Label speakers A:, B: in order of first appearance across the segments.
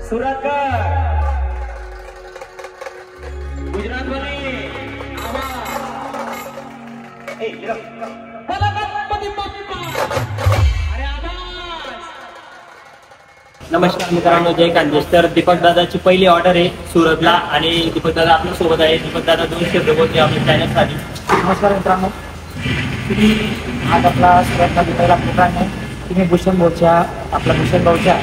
A: सुरतकर गुजरात वाले नमस्कार मित्रांनो, जय खानदेश. तर दीपक दादाची पहिली ऑर्डर आहे सुरतला आणि दीपक दादा आपल्या सोबत आहे. दीपक दादा 2 शब्द बोलते आपल्या चॅनलसाठी.
B: नमस्कार मित्रांनो, आज आपला सुरतला भेटायला प्रोग्राम आहे. तुम्ही भूषण भाऊच्या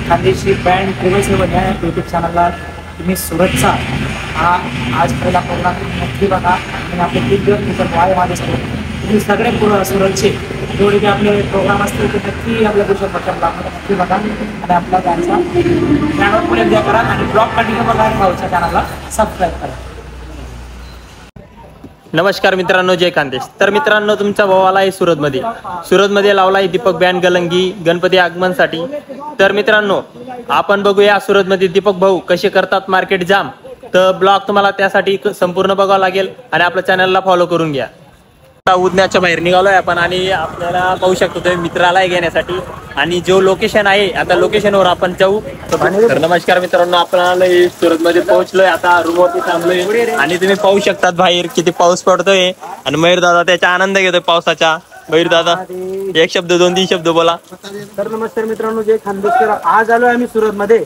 B: खानदेशी बँड ट्रिबल7 या यूट्यूब चॅनलला तुम्ही सुरतचा हा आज पहिला प्रोग्राम नक्की बघा. आणि आपले 3 दिवस मित्र आहे माझ्यासोबत. तुम्ही सगळे सुरतचे जेवढे जे आपले प्रोग्राम असतील ते नक्की आपल्या भूषण भाऊच्या नक्की बघा आणि आपला त्यांचा चॅनल पुढे द्या करा आणि ब्लॉग कंटिन्यू बघा आणि भाऊच्या चॅनलला सबस्क्राईब करा.
A: नमस्कार मित्रांनो, जय खानदेश. तर मित्रांनो, तुमचा भाऊ आला आहे सुरतमध्ये लावला आहे दीपक बँड गलंगी गणपती आगमनसाठी. तर मित्रांनो, आपण बघूया सुरतमध्ये दीपक भाऊ कसे करतात मार्केट जाम. तर ब्लॉग तुम्हाला त्यासाठी संपूर्ण बघावं लागेल आणि आपल्या चॅनलला फॉलो करून घ्या. उद्याच्या बाहेर निघालोय आपण आणि आपल्याला पाहू शकतो तुम्ही मित्राला घेण्यासाठी आणि जो लोकेशन आहे आता लोकेशनवर आपण जाऊ. तर नमस्कार मित्रांनो, आपण सुरतमध्ये पोहोचलोय. आता रूमवरती थांबलोय आणि तुम्ही पाहू शकतात बाहेर किती पाऊस पडतोय आणि मयूर दादा त्याचा आनंद घेतोय पावसाचा. मयूर दादा 1 शब्द 2-3 शब्द बोला.
B: तर नमस्कार मित्रांनो, जय खानदेश. आज आलोय आम्ही सुरतमध्ये.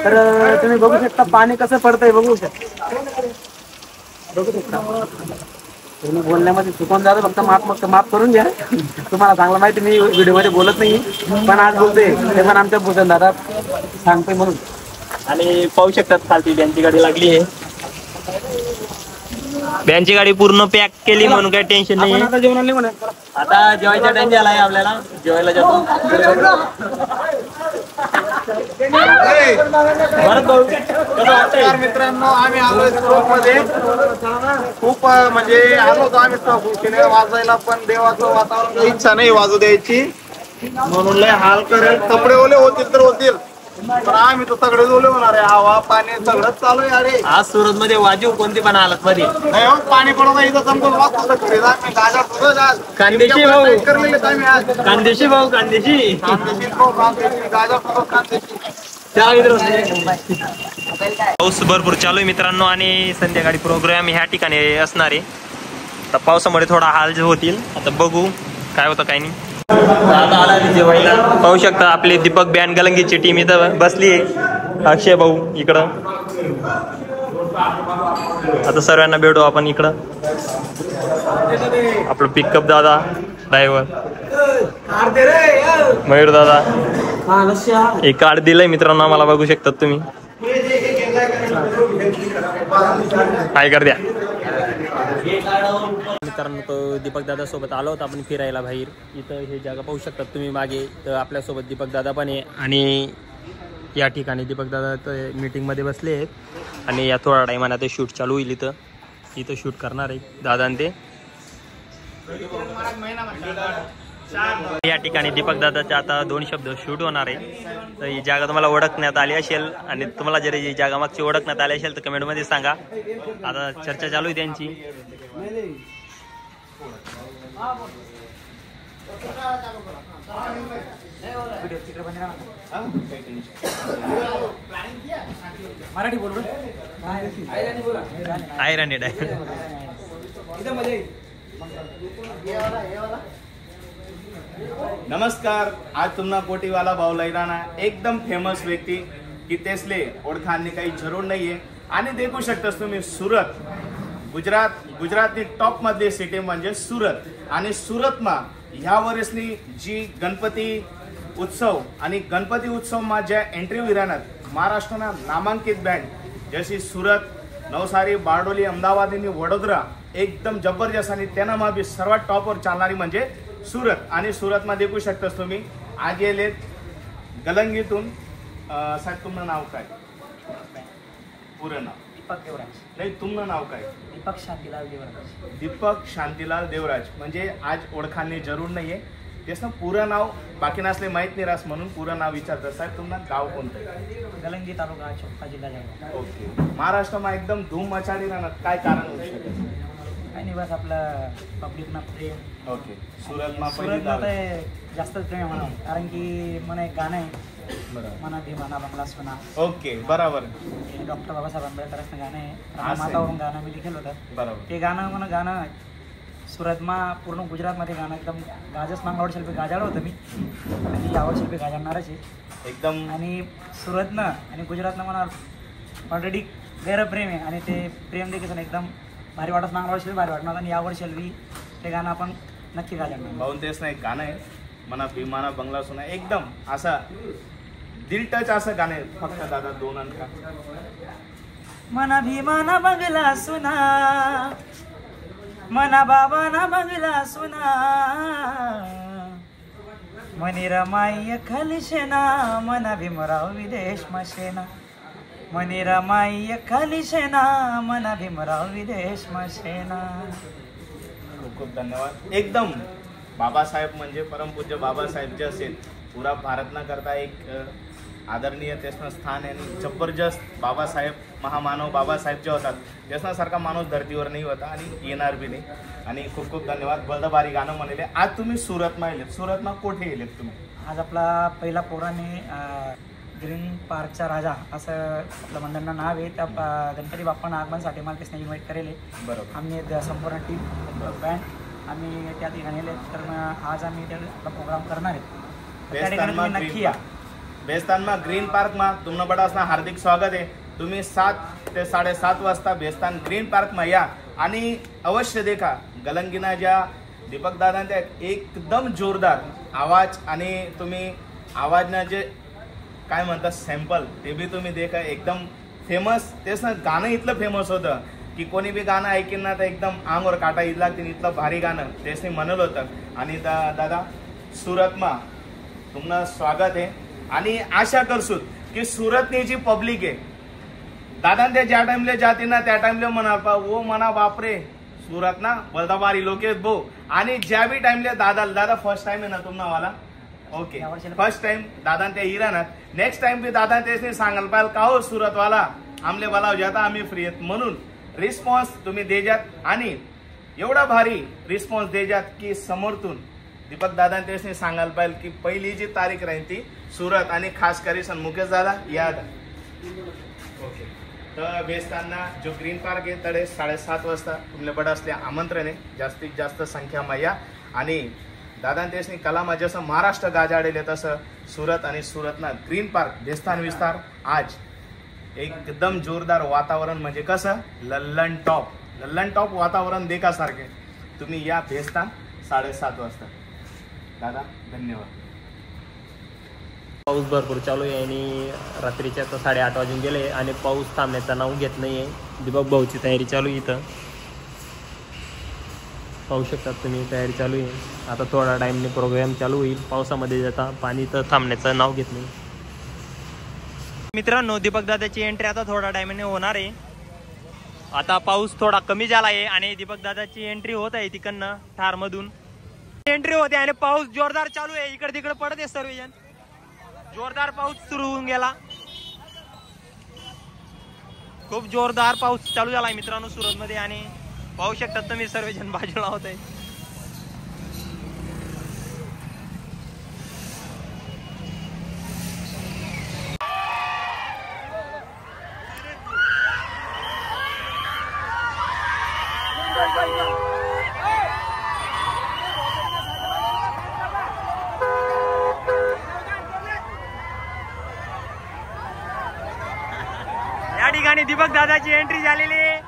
B: तर तुम्ही बघू शकता पाणी कसं पडतंय. बघू शकता तुम्ही बोलण्यामध्ये चुकून जातो, फक्त माफ करून घ्या. तुम्हाला चांगलं माहिती मी व्हिडिओमध्ये बोलत नाही, पण आज बोलतोय ते पण आमच्या भूषण दादा सांगतोय म्हणून.
A: आणि पाहू शकतात खालती बँची गाडी लागली आहे. बँची गाडी पूर्ण पॅक केली म्हणून काही टेन्शन नाही.
B: आता जेवण म्हणा,
A: आता जेवायचा टाइम झाला आहे, आपल्याला जेवायला जातो.
C: मित्रांनो, आम्ही आलोय सुरतमध्ये. खूप म्हणजे आलो होतो आम्ही खुशीने वाजायला, पण देवाचं वातावरण इच्छा नाही वाजू द्यायची म्हणून लय हाल करेल. कपडे ओले होतील तर होतील, पण आम्ही तर सगळे ओले होणार आहे. हवा पाणी सगळंच चालू आहे. अरे
A: आज सुरत मध्ये वाजू कोणती पण हालत मध्ये
C: नाही हो, पाणी पडत इथं संपून वाचतो.
A: कांदेशी भाऊ,
C: करलेले आम्ही आज
A: कांदेशी भाऊ, कांदेशी
C: गाजर कांदेशी.
A: पाऊस भरपूर चालू आहे मित्रांनो आणि संध्याकाळी प्रोग्राम ह्या ठिकाणी असणार आहे. तर पावसामुळे थोडा हाल होतील. आता बघू काय होतं काय नाही. आता आला जेवायला. पाहू शकता आपली दीपक बँड गलंगीची टीम इथं बसली आहे. अक्षय भाऊ इकडं. आता सर्वांना भेटू आपण इकडं. आपलं पिकअप दादा ड्रायव्हर मयूर दादा एक कार्ड दिलंय मित्रांनो आम्हाला, बघू शकतात तुम्ही. काय कर द्या मित्रांनो. तो दीपक दादा सोबत आलो होतो आपण फिरायला बाहेर. इथं हे जागा पाहू शकतात तुम्ही मागे. तर आपल्यासोबत दीपक दादा पण आहे आणि या ठिकाणी दीपक दादा मीटिंग मध्ये बसले आहेत आणि या थोडा टाइमाला ते शूट चालू होईल. इथं शूट करणार आहे दादा ते. या ठिकाणी दीपक दादाच्या आता 2 शब्द शूट होणार आहे. तर ही जागा तुम्हाला ओळखण्यात आली असेल आणि तुम्हाला जर ही जागा मागची ओळखण्यात आली असेल तर कमेंट मध्ये सांगा. आता चर्चा चालू आहे त्यांची.
B: मराठी बोलू
A: आयरन
C: नमस्कार. आज तुम्हाला कोटीवाला भाऊ लैराना एकदम फेमस व्यक्ती की तेसले ओळखाने काही जरूर नाहीये. आणि देखू शकतास तुम्ही सुरत गुजरातनी टॉप मधली सिटी म्हणजे सुरत. आणि सुरतमा ह्या वर्षनी जी गणपती उत्सव आणि गणपती उत्सवમાં ज्या एंट्री विरानात महाराष्ट्રના नामांकित बँड जशी सुरत, नवसारी, बारडोली, अमदावाद आणि वडोदरा एकदम जबरदस्त आणि त्यांना बी सर्वात टॉपवर चालणारी म्हणजे सुरत. आणि सुरतમાં देखू शकतास तुम्ही आज येलेत गलंगीतून. साहेब तुमचं नाव काय? पूर्ण नाव?
B: दीपक देवराज.
C: नाही, तुमचं नाव काय?
B: दीपक शांतीलाल देवराज.
C: दीपक शांतीलाल देवराज. म्हणजे आज ओळखाने जरूर नाहीये. त्याचं पुरं नाव बाकी नसले माहीत नाही रास म्हणून पुरं नाव विचारतात. साहेब तुमचं गाव कोणतं?
B: गलंगी तालुका चोपटा जिल्हा.
C: ओके. महाराष्ट्रामध्ये एकदम धूम मचाली राहणार काय कारण होऊ शकते?
B: काही नाही, बस आपलं पब्लिकना प्रेम
C: ओके सुरतमा पहिली
B: सुरतला
C: दाल.
B: तर जास्तच प्रेम आहे म्हणा, कारण की मला एक गाणं आहे
C: बरोबर.
B: मना भीमाना बंगला सुना,
C: ओके बरोबर
B: हे डॉक्टर बाबासाहेब आंबेडकरांचं गाणं आहे,
C: असं आहे.
B: मातावरून गाणं मी लिखेल होतं
C: बरोबर.
B: ते गाणं मला गाणं सुरतમાં पूर्ण गुजरातमध्ये गाणं एकदम गाजसमान आवडशिल्पी गाजाडं होतं मी आणि आवडशिल्पी गाजाडणारच आहे
C: एकदम
B: आणि सुरतनं आणि गुजरातनं मला ऑलरेडी गैर प्रेम आहे आणि ते प्रेम देखील एकदम भारी वाटत मागं आवडशिल्पी भारी वाटणार आणि आवडशिल्पी ते गाणं आपण नक्की गाजाडणार.
C: भाऊन तेच नाही गाणं आहे मना भीमाना बंगला सुना, एकदम असं दिल टच असं गाणं आहे. फक्त दादा 2 अंक.
B: मना भीमाना बंगला सुना, मना बाबाना बंगला सुना, मनी रमाई खलिशेना, मना भीमराव विदेश मशेना, मनी रमाई खलिशेना, मना भीमराव विदेश मशेना.
C: खूप खूप धन्यवाद. एकदम बाबासाहेब म्हणजे परमपूज्य बाबासाहेब जे असेल पुरा भारतना करता एक आदरणीय त्यासनं स्थान आणि जबरदस्त बाबासाहेब महामानव बाबासाहेब जे होतात त्यासनासारखा माणूस धर्तीवर नाही होता आणि येणार बी नाही. आणि खूप खूप धन्यवाद. भलदबारी गाणं म्हणले. आज तुम्ही सुरतमा येलेत, सुरतमा कुठे येलेत तुम्ही?
B: आज आपला पहिला प्रोग्राम आहे ग्रीन पार्कचा राजा असं आपलं मंडळाचं नाव आहे. त्या गणपती बाप्पांना आगमनासाठी मला त्याने इन्व्हाइट करेल.
C: बरोबर.
B: आम्ही संपूर्ण टीम बँड आम्ही त्या ठिकाणी आले, तर आज आम्ही आपला प्रोग्राम करणार आहे. त्या ठिकाणी तुम्ही नक्की या.
C: बेस्तानमा ग्रीन पार्कमा तुमनं बडासना हार्दिक स्वागत आहे. तुम्ही 7 ते 7:30 वाजता बेस्तान ग्रीन पार्कमा या आणि अवश्य देखा गलंगीना ज्या दीपक दादांच्या एकदम जोरदार आवाज आणि तुम्ही आवाजना जे काय म्हणतात सॅम्पल ते बी तुम्ही देखा एकदम फेमस. तेच ना गाणं इथलं फेमस होतं की कोणी बी गाणं ऐकीन ना तर एकदम अंगावर काटा येईल लागते. इथलं भारी गाणं तेच म्हणलं होतं. आणि दादा सुरतमा तुमनं स्वागत आहे आणि आशा करसूत की सुरतनी जी पब्लिक आहे दादा ते ज्या टाइमले जाते ना त्या टाइमले म्हणा वो म्हणा बापरे सुरत ना बलदाबारी लोक आहेत भाऊ. आणि ज्या बी टाइमले दादा फर्स्ट टाइम आहे ना तुम्हाला वाला ओके फर्स्ट टाइम दादा ते इराणात. नेक्स्ट टाइम बी दादा तेच सांगाल पाहिजे का हो सुरतवाला आमले बोलाव जाता आम्ही फ्री आहेत म्हणून रिस्पॉन्स तुम्ही देजात आणि एवढा भारी रिस्पॉन्स देजात की समोरतून दीपक दादा तेच सांगायला पाहिजे की पहिली जी तारीख राहील ती सुरत आणि खास करी मुकेश दादा याद. ओके तर बेस्ताना जो ग्रीन पार्क आहे तडे 7:30 वाजता तुमल्या बडा असले आमंत्रण आहे. जास्तीत जास्त संख्यामा या आणि दादा तेसनी कलामा जसं महाराष्ट्र गाजाडेले तसं सुरत आणि सुरतना ग्रीन पार्क बेस्तान विस्तार आज एकदम जोरदार वातावरण म्हणजे कसं लल्लन टॉप वातावरण देखासारखे. तुम्ही या बेस्तान 7:30 वाजता. दादा धन्यवाद.
A: पाऊस भरपूर चालू आहे आणि रात्रीचे आता 8:30 वाजून गेले आणि पाऊस थांबण्याचं नाव घेत नाही आहे. दीपक भाऊची तयारी चालू आहे. इथं पाहू शकतात तुम्ही तयारी चालू आहे. आता थोडा टाईमने प्रोग्राम चालू होईल. पावसामध्ये जाता पाणी तर थांबण्याचं नाव घेत नाही. मित्रांनो दीपक दादाची एंट्री आता थोडा टाईमने होणार आहे. आता पाऊस थोडा कमी झाला आहे आणि दीपक दादाची एंट्री होत आहे तिकडनं ठारमधून एंट्री होते आणि पाऊस जोरदार चालू आहे. इकडे तिकडे पडत आहे सर्वजण. जोरदार पाऊस सुरू होऊन गेला. खूप जोरदार पाऊस चालू झाला आहे मित्रांनो सुरतमध्ये आणि पाहू शकतात तुम्ही सर्वजण बाजूला होत आहे. या ठिकाणी दीपक दादाची एंट्री झालेली आहे.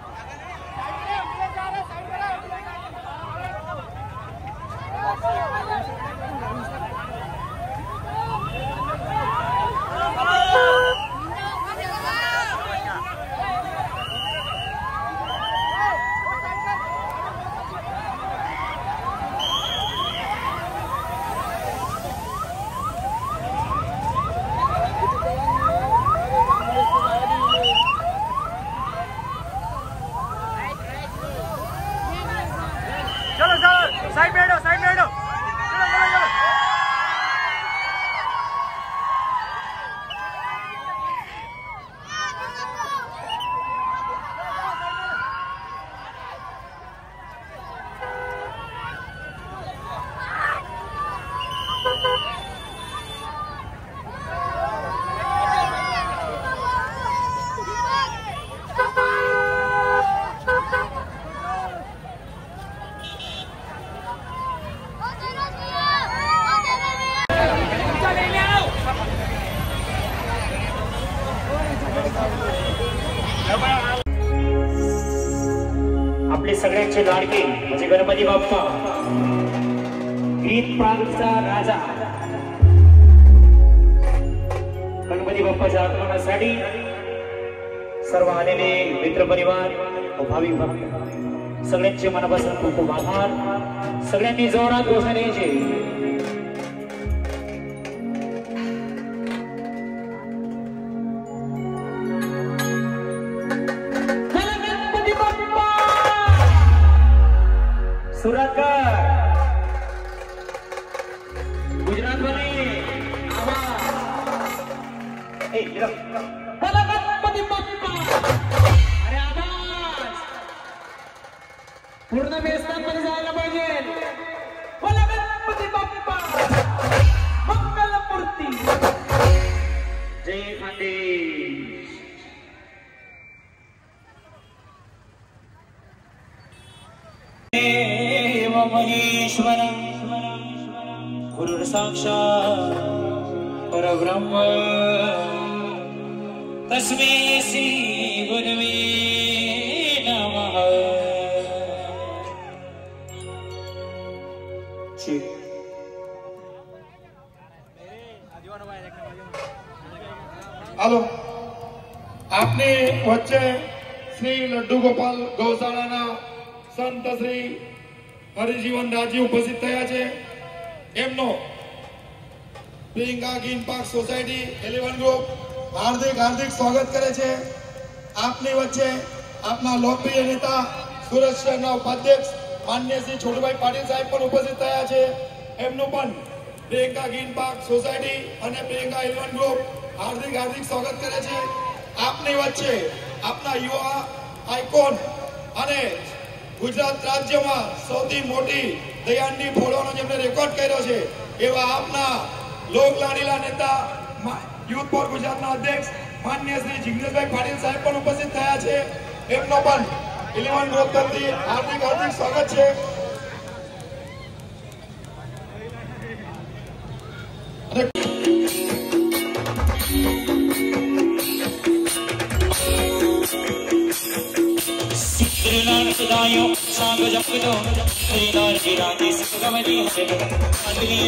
B: आपले सगळ्यांचे लाडके म्हणजे गणपती बाप्पा गीत प्रागचा राजा गणपती बाप्पाच्या आगमनासाठी सर्व आलेले मित्रपरिवार व भाविक भक्त सगळ्यांचे मनापासून खूप खूप आभार. सगळ्यांनी जोरात घोषणा द्यायचे. सुरतकर गुजरात वाले अरे आवाज पूर्ण बेस्तांमध्ये जायला पाहिजे. गणपती बाप्पा मंगलमूर्ती जय खानदेश. महेश्वर गुरुर साक्षात परब्रह्म तस्मै श्री गुरवे नमः.
D: હાલો આપની વચ્ચે શ્રી લડ્ડુ ગોપાલ ગૌશાળાના સંત શ્રી હરિજીવન રાજી ઉપસ્થિત થયા છે. એમનો Priyanka green park society 11 group હાર્દિક હાર્દિક સ્વાગત કરે છે. આપની વચ્ચે આપના લોકપ્રિય નેતા સુરત શહેરના ઉપાધ્યક્ષ માનનીય શ્રી છોટુભાઈ પાટીલ સાહેબ પણ ઉપસ્થિત થયા છે. એમનું પણ પ્રિયંકા ગ્રીન પાર્ક સોસાયટી અને પ્રિયંકા 11 ગ્રુપ હાર્દિક હાર્દિક સ્વાગત કરે છે. આપની વચ્ચે આપના યુવા આઇકોન અને ગુજરાત રાજ્યમાં સૌથી મોટી દયાનની ફોડવાનો જેમણે રેકોર્ડ કર્યો છે એવા આપના લોકલાડીલા नेता યુથ ફોર ગુજરાતના અધ્યક્ષ માનનીય શ્રી જિગ્નેશભાઈ પાટીલ સાહેબ પણ ઉપસ્થિત થયા છે. એમનો પણ 11 ગ્રુપ તરફથી હાર્દિક હાર્દિક સ્વાગત છે.
B: सदायों सांग जपदो श्रीनाथ की रानी सुगमनी हरे अंजलि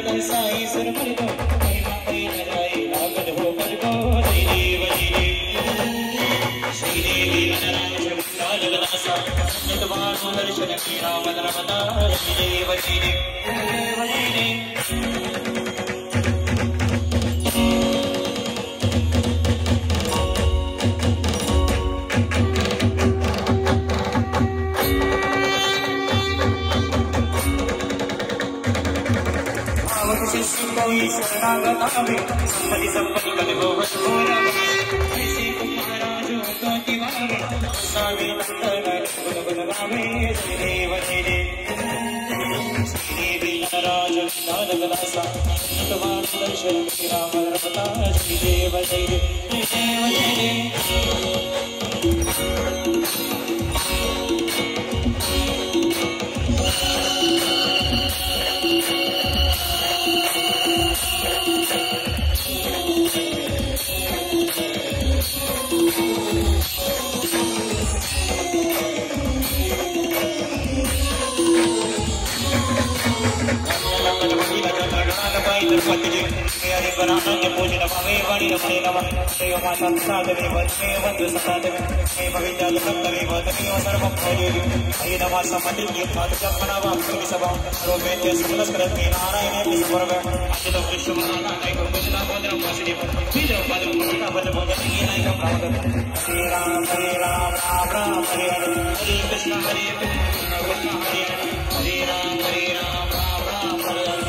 B: गुण साई सुर मरिदो महिमा कई नजाए लागत हो कर को जय देव श्री देवी नराज लाल गदासा नितवार दर्शन की राम रमता जय देव कोई शरणागत हमें संपत्ति संपत्ति कल बहुत घोर ऐसे महाराज तो तिवारे सावे नंदन गुण गुण गावे श्री देव श्री देवी नराज लाल गदासा नितवार दर्शन की राम रमता श्री देव के पूजन भवे वाणी रमणे नमः देव माता साधवे वन्दे वन्दे सदादेव हे भविष्याद सत्तवे वदने सर्वं भजेयु हे नमः समन्वित पाद जपनावा भूमि सभा रोमेते समनस्कृत मे नारायणे विस्मरव अचित विश्वमहानाय गुरुजना वंदनं वासुदेव विजय पादं पुष्टा बल भजने नायक प्रावद श्री राम राम हरे हरे हरे कृष्ण हरे कृष्ण हरे हरे राम राम हरे हरे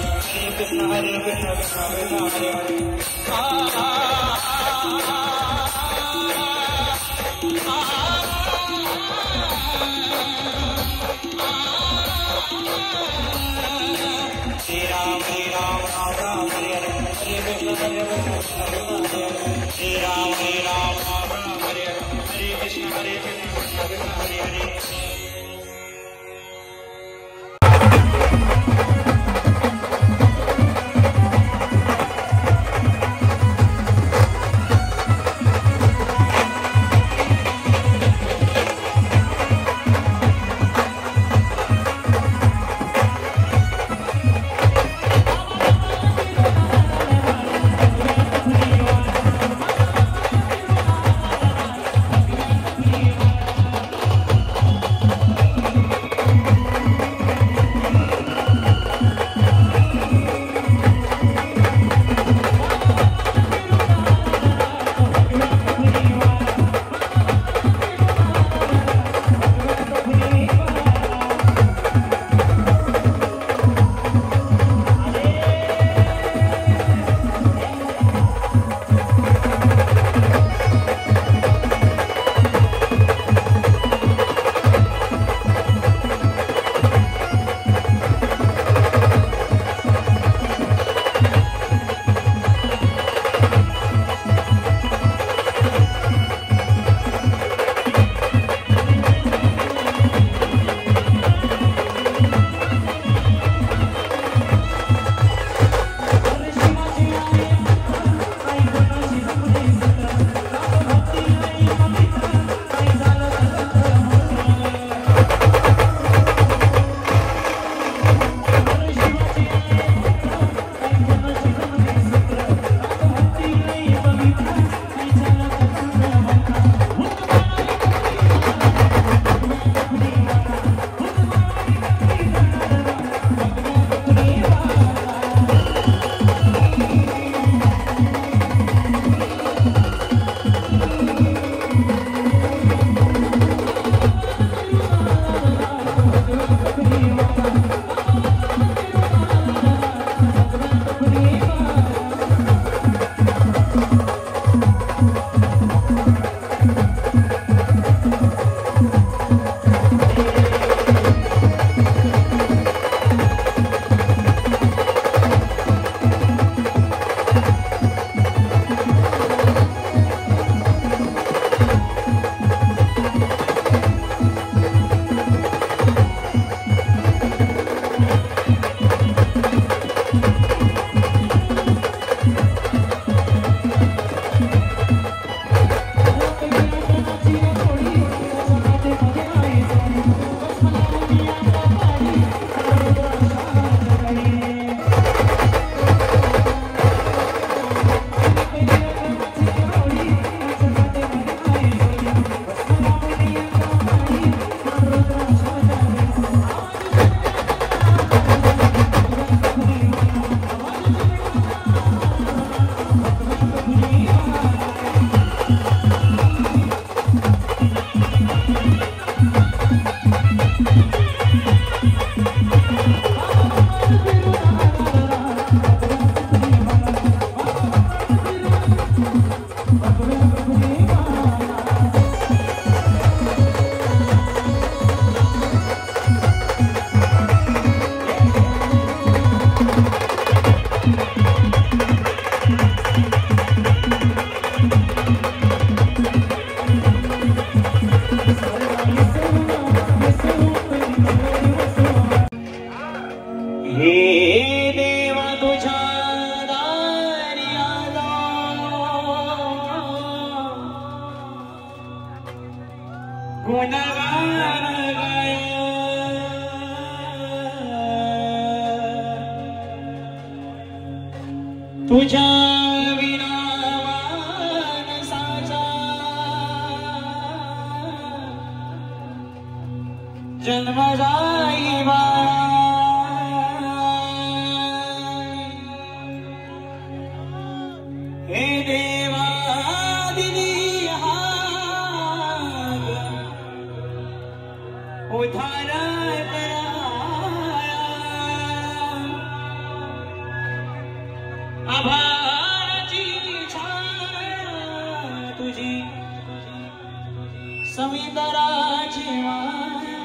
B: कृष्ण हरे कृष्ण कृष्ण कृष्ण हरे हरे श्री राम राम राम हरे हरे हरे कृष्ण हरे कृष्ण हरे हरे श्री राम राम हरे हरे हरे कृष्ण हरे कृष्ण हरे हरे. देवा तुझ्या दारी आलो, गुणगान गायो, तुझ्या विना मानसाचा जन्म जाईवा, हे देवा दिली हाग उधार कराया, आभाळाची छाया तुझी समुद्राची माया,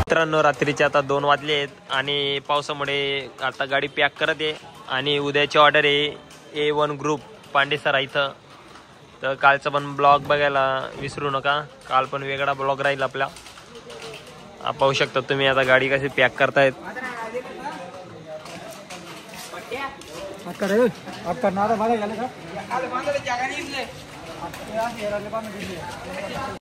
A: मित्रांनो रात्रीचे आता 2 वाजले आहेत आणि पावसामुळे आता गाडी पॅक करत आहे आणि उद्याची ऑर्डर आहे A1 ग्रुप पांडेसरा इथं. तर कालचा पण ब्लॉग बघायला विसरू नका, काल पण वेगळा ब्लॉग राहील आपला. पाहू शकता तुम्ही आता गाडी कशी पॅक करतायत.